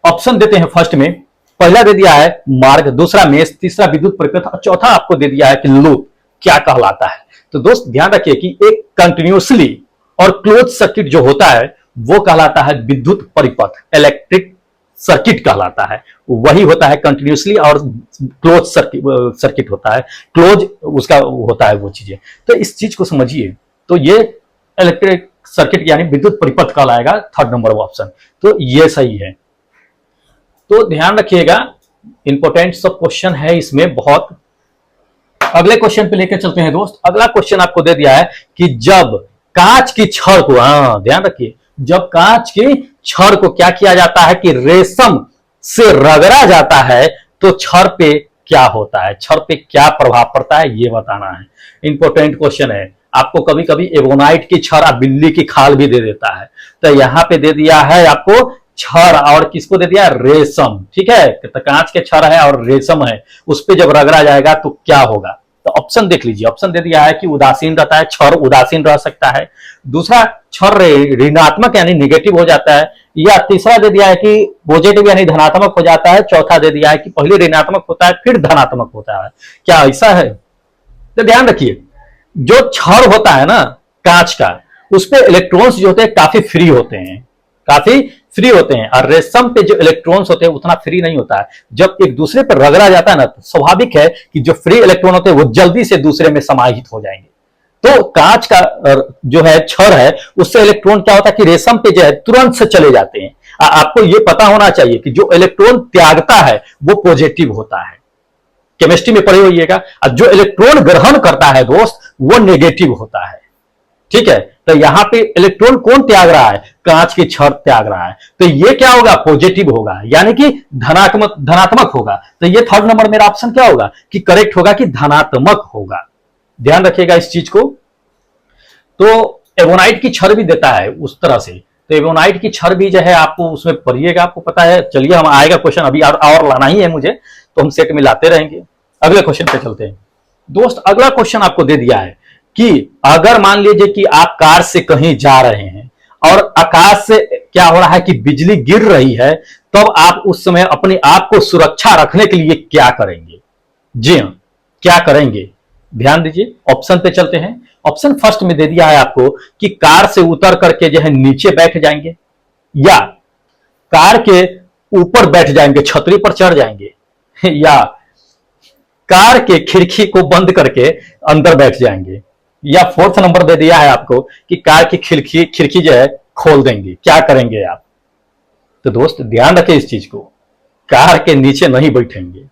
ऑप्शन देते हैं। फर्स्ट में पहला दे दिया है मार्ग, दूसरा मेष, तीसरा विद्युत परिपथ और चौथा आपको दे दिया है कि लूप क्या कहलाता है। तो दोस्त ध्यान रखिए कि एक कंटिन्यूसली और क्लोज सर्किट जो होता है वो कहलाता है विद्युत परिपथ, इलेक्ट्रिक सर्किट कहलाता है। वही होता है कंटिन्यूसली और क्लोज सर्किट होता है, क्लोज उसका होता है वो चीजें। तो इस चीज को समझिए। तो ये इलेक्ट्रिक सर्किट यानी विद्युत परिपथ कहलाएगा, थर्ड नंबर ऑप्शन। तो ये सही है। तो ध्यान रखिएगा, इंपॉर्टेंट सब क्वेश्चन है इसमें बहुत। अगले क्वेश्चन पे लेकर चलते हैं दोस्त। अगला क्वेश्चन आपको दे दिया है कि जब कांच की छड़ को, ध्यान रखिए, जब कांच की छड़ को क्या किया जाता है कि रेशम से रगड़ा जाता है तो छड़ पे क्या होता है, छर पे क्या प्रभाव पड़ता है, ये बताना है। इंपॉर्टेंट क्वेश्चन है। आपको कभी कभी एवोनाइट की छर बिल्ली की खाल भी दे देता है, तो यहां पे दे दिया है आपको छर, और किसको दे दिया, रेशम। ठीक है, तो कांच के छर है और रेशम है, उस पर जब रगड़ा जाएगा तो क्या होगा। तो ऑप्शन देख लीजिए, ऑप्शन दे दिया है कि उदासीन रहता है, छर उदासीन रह सकता है। दूसरा, छर ऋणात्मक यानी निगेटिव हो जाता है। या तीसरा दे दिया है कि पॉजिटिव यानी धनात्मक हो जाता है। चौथा दे दिया है कि पहले ऋणात्मक होता है फिर धनात्मक होता है। क्या ऐसा है? तो ध्यान रखिए, जो छड़ होता है ना कांच का, उस पे इलेक्ट्रॉन्स जो होते हैं काफी फ्री होते हैं, काफी फ्री होते हैं, और रेशम पे जो इलेक्ट्रॉन्स होते हैं उतना फ्री नहीं होता है। जब एक दूसरे पर रगड़ा जाता है ना, तो स्वाभाविक है कि जो फ्री इलेक्ट्रॉन होते हैं वो जल्दी से दूसरे में समाहित हो जाएंगे। तो कांच का जो है छड़ है, उससे इलेक्ट्रॉन क्या होता है कि रेशम पे जो है तुरंत से चले जाते हैं। आपको ये पता होना चाहिए कि जो इलेक्ट्रॉन त्यागता है वो पॉजिटिव होता है, केमिस्ट्री में पढ़े होइएगा। और जो इलेक्ट्रॉन ग्रहण करता है दोस्त, वो नेगेटिव होता है। ठीक है, तो यहां पे इलेक्ट्रॉन कौन त्याग रहा है, कांच की छड़ त्याग रहा है, तो ये क्या होगा, पॉजिटिव होगा, यानी कि धनात्मक होगा। तो ये थर्ड नंबर मेरा ऑप्शन क्या होगा कि करेक्ट होगा कि धनात्मक होगा। ध्यान रखिएगा इस चीज को। तो एवोनाइट की छड़ भी देता है उस तरह से, तो एवोनाइट की छड़ भी जो है आपको उसमें पढ़िएगा, आपको पता है। चलिए, हम आएगा क्वेश्चन, अभी और लाना ही है मुझे, तो हम सेट में लाते रहेंगे। अगले क्वेश्चन पे चलते हैं दोस्त। अगला क्वेश्चन आपको दे दिया है कि अगर मान लीजिए कि आप कार से कहीं जा रहे हैं और आकाश से क्या हो रहा है कि बिजली गिर रही है, तब आप उस समय अपने आप को सुरक्षा रखने के लिए क्या करेंगे। जी हाँ, क्या करेंगे, ध्यान दीजिए। ऑप्शन पे चलते हैं। ऑप्शन फर्स्ट में दे दिया है आपको कि कार से उतर करके जो है नीचे बैठ जाएंगे, या कार के ऊपर बैठ जाएंगे, छतरी पर चढ़ जाएंगे, या कार के खिड़की को बंद करके अंदर बैठ जाएंगे, या फोर्थ नंबर दे दिया है आपको कि कार की खिड़की जो है खोल देंगे। क्या करेंगे आप? तो दोस्त ध्यान रखें इस चीज को, कार के नीचे नहीं बैठेंगे।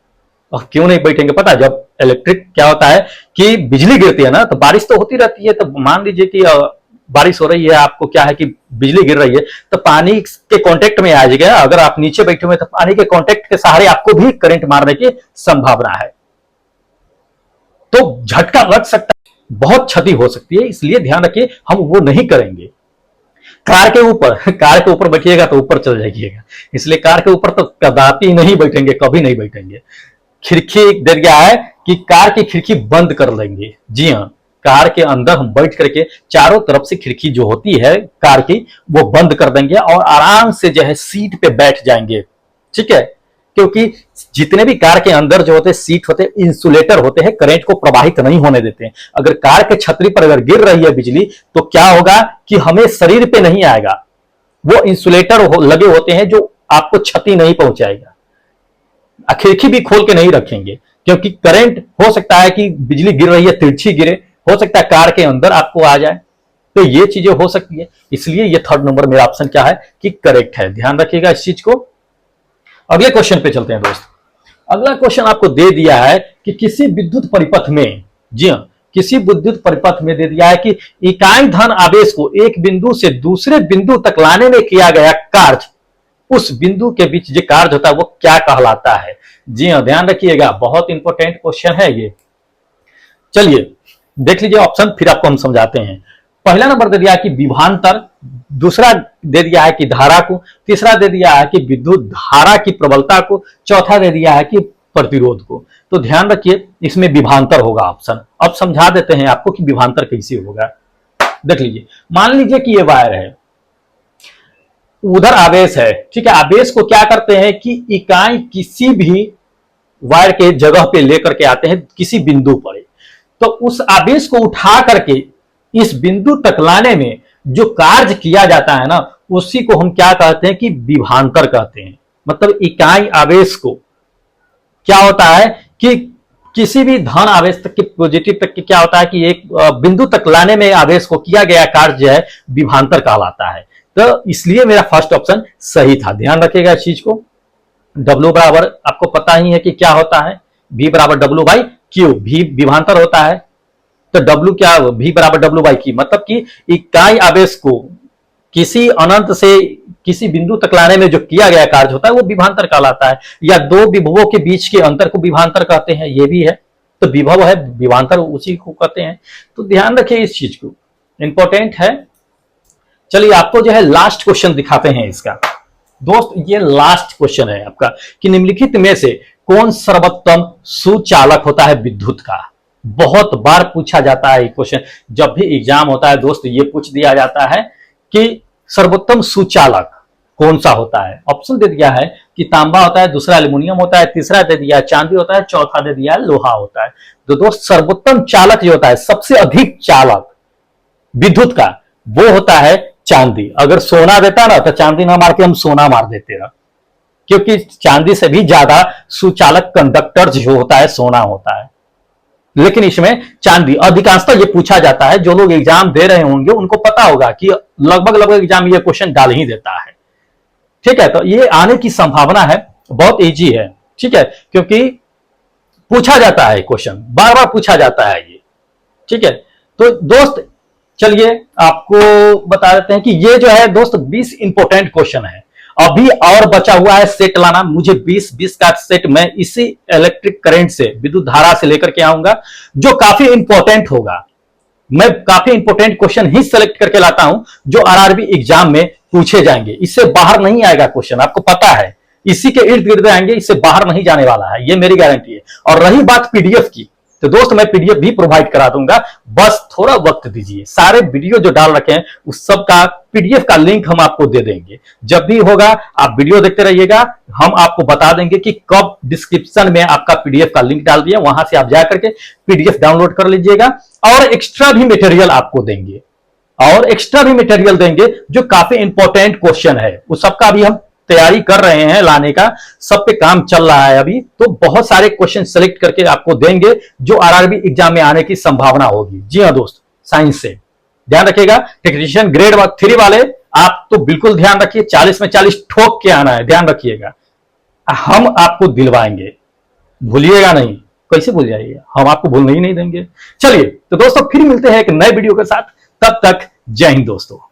और क्यों नहीं बैठेंगे पता है? जब इलेक्ट्रिक क्या होता है कि बिजली गिरती है ना, तो बारिश तो होती रहती है। तो मान लीजिए कि बारिश हो रही है, आपको क्या है कि बिजली गिर रही है, तो पानी के कांटेक्ट में आ जाएगा। अगर आप नीचे बैठे हुए तो पानी के कांटेक्ट के सहारे आपको भी करंट मारने की संभावना है, तो झटका लग सकता है, बहुत क्षति हो सकती है। इसलिए ध्यान रखिए, हम वो नहीं करेंगे। कार के ऊपर बैठिएगा तो ऊपर चल जाइएगा, इसलिए कार के ऊपर तो कदापि नहीं बैठेंगे, कभी नहीं बैठेंगे। खिड़की दे दिया है कि कार की खिड़की बंद कर लेंगे। जी हाँ, कार के अंदर हम बैठ करके चारों तरफ से खिड़की जो होती है कार की, वो बंद कर देंगे और आराम से जो है सीट पे बैठ जाएंगे। ठीक है, क्योंकि जितने भी कार के अंदर जो होते हैं सीट होते हैं, इंसुलेटर होते हैं, करंट को प्रवाहित नहीं होने देते हैं। अगर कार के छतरी पर अगर गिर रही है बिजली, तो क्या होगा कि हमें शरीर पे नहीं आएगा, वो इंसुलेटर लगे होते हैं जो आपको क्षति नहीं पहुंचाएगा। खिड़की भी खोल के नहीं रखेंगे, क्योंकि करंट हो सकता है कि बिजली गिर रही है, तिरछी गिरे, हो सकता है कार के अंदर आपको आ जाए, तो ये चीजें हो सकती है। इसलिए ये थर्ड नंबर मेरा ऑप्शन क्या है कि करेक्ट है। ध्यान रखिएगा इस चीज को। अगले क्वेश्चन पे चलते हैं दोस्त। अगला क्वेश्चन आपको दे दिया है कि किसी विद्युत परिपथ में, जी हाँ, किसी विद्युत परिपथ में दे दिया है कि इकाई धन आवेश को एक बिंदु से दूसरे बिंदु तक लाने में किया गया कार्य, उस बिंदु के बीच जो कार्य होता है वो क्या कहलाता है। जी हाँ, ध्यान रखिएगा, बहुत इंपॉर्टेंट क्वेश्चन है ये। चलिए देख लीजिए ऑप्शन, फिर आपको हम समझाते हैं। पहला नंबर दे दिया है कि विभवांतर, दूसरा दे दिया है कि धारा को, तीसरा दे दिया है कि विद्युत धारा की प्रबलता को, चौथा दे दिया है कि प्रतिरोध को। तो ध्यान रखिए, इसमें विभवांतर होगा ऑप्शन। अब समझा देते हैं आपको कि विभवांतर कैसे होगा। देख लीजिए, मान लीजिए कि ये वायर है, उधर आवेश है। ठीक है, आवेश को क्या करते हैं कि इकाई किसी भी वायर के जगह पे लेकर के आते हैं किसी बिंदु पर, तो उस आवेश को उठा करके इस बिंदु तक लाने में जो कार्य किया जाता है ना, उसी को हम क्या कहते हैं कि विभवांतर कहते हैं। मतलब इकाई आवेश को क्या होता है कि किसी भी धन आवेश तक के, पॉजिटिव तक के, क्या होता है कि एक बिंदु तक लाने में आवेश को किया गया कार्य है विभवांतर कहलाता है। तो इसलिए मेरा फर्स्ट ऑप्शन सही था। ध्यान रखिएगा इस चीज को। W बराबर आपको पता ही है कि क्या होता है, V बराबर W बाई क्यू। V विभवांतर होता है, तो W क्या, V बराबर W बाई क्यू। मतलब कि इकाई आवेश को किसी अनंत से किसी बिंदु तक लाने में जो किया गया कार्य होता है वो विभवांतर कहलाता है, या दो विभवों के बीच के अंतर को विभवांतर कहते हैं, ये भी है। तो विभव है, विभवांतर उसी को कहते हैं। तो ध्यान रखिए इस चीज को, इंपॉर्टेंट है। चलिए आपको जो है लास्ट क्वेश्चन दिखाते हैं इसका। दोस्त ये लास्ट क्वेश्चन है आपका कि निम्नलिखित में से कौन सर्वोत्तम सुचालक होता है विद्युत का। बहुत बार पूछा जाता है ये क्वेश्चन, जब भी एग्जाम होता है दोस्त ये पूछ दिया जाता है कि सर्वोत्तम सुचालक कौन सा होता है। ऑप्शन दे दिया है कि तांबा होता है, दूसरा एल्युमिनियम होता है, तीसरा दे दिया है चांदी होता है, चौथा दे दिया है लोहा होता है। तो दोस्त सर्वोत्तम चालक जो होता है, सबसे अधिक चालक विद्युत का, वो होता है चांदी। अगर सोना देता ना तो चांदी ना मार के हम सोना मार देते ना, क्योंकि चांदी से भी ज्यादा सुचालक कंडक्टर जो होता है सोना होता है। लेकिन इसमें चांदी अधिकांशतः ये पूछा जाता है, जो लोग एग्जाम दे रहे होंगे उनको पता होगा कि लगभग एग्जाम ये क्वेश्चन डाल ही देता है। ठीक है, तो ये आने की संभावना है, बहुत इजी है। ठीक है, क्योंकि पूछा जाता है क्वेश्चन, बार बार पूछा जाता है ये। ठीक है, तो दोस्त चलिए आपको बता देते हैं कि ये जो है दोस्त 20 इंपोर्टेंट क्वेश्चन है। अभी और बचा हुआ है सेट लाना। मुझे 20 का सेट मैं इसी इलेक्ट्रिक करंट से, विद्युत धारा से लेकर के आऊंगा, जो काफी इंपॉर्टेंट होगा। मैं काफी इंपॉर्टेंट क्वेश्चन ही सेलेक्ट करके लाता हूं जो आरआरबी एग्जाम में पूछे जाएंगे। इससे बाहर नहीं आएगा क्वेश्चन, आपको पता है। इसी के इर्द गिर्द आएंगे, इससे बाहर नहीं जाने वाला है, ये मेरी गारंटी है। और रही बात पीडीएफ की, तो दोस्त मैं पीडीएफ भी प्रोवाइड करा दूंगा, बस थोड़ा वक्त दीजिए। सारे वीडियो जो डाल रखे हैं उस सब का पीडीएफ का लिंक हम आपको दे देंगे। जब भी होगा आप वीडियो देखते रहिएगा, हम आपको बता देंगे कि कब डिस्क्रिप्शन में आपका पीडीएफ का लिंक डाल दिया, वहां से आप जाकर के पीडीएफ डाउनलोड कर लीजिएगा। और एक्स्ट्रा भी मटेरियल आपको देंगे, और एक्स्ट्रा भी मटेरियल देंगे जो काफी इंपॉर्टेंट क्वेश्चन है, उस सबका भी हम तैयारी कर रहे हैं लाने का, सब पे काम चल रहा है अभी। तो बहुत सारे क्वेश्चन सेलेक्ट करके आपको देंगे जो आरआरबी एग्जाम में आने की संभावना होगी। जी हाँ दोस्त, साइंस से ध्यान रखिएगा। टेक्नीशियन ग्रेड 3 वाले आप तो बिल्कुल ध्यान रखिए, 40 में 40 ठोक के आना है, ध्यान रखिएगा। हम आपको दिलवाएंगे, भूलिएगा नहीं। कैसे भूल जाइएगा, हम आपको भूलने ही नहीं देंगे। चलिए तो दोस्तों फिर मिलते हैं एक नए वीडियो के साथ, तब तक जय हिंद दोस्तों।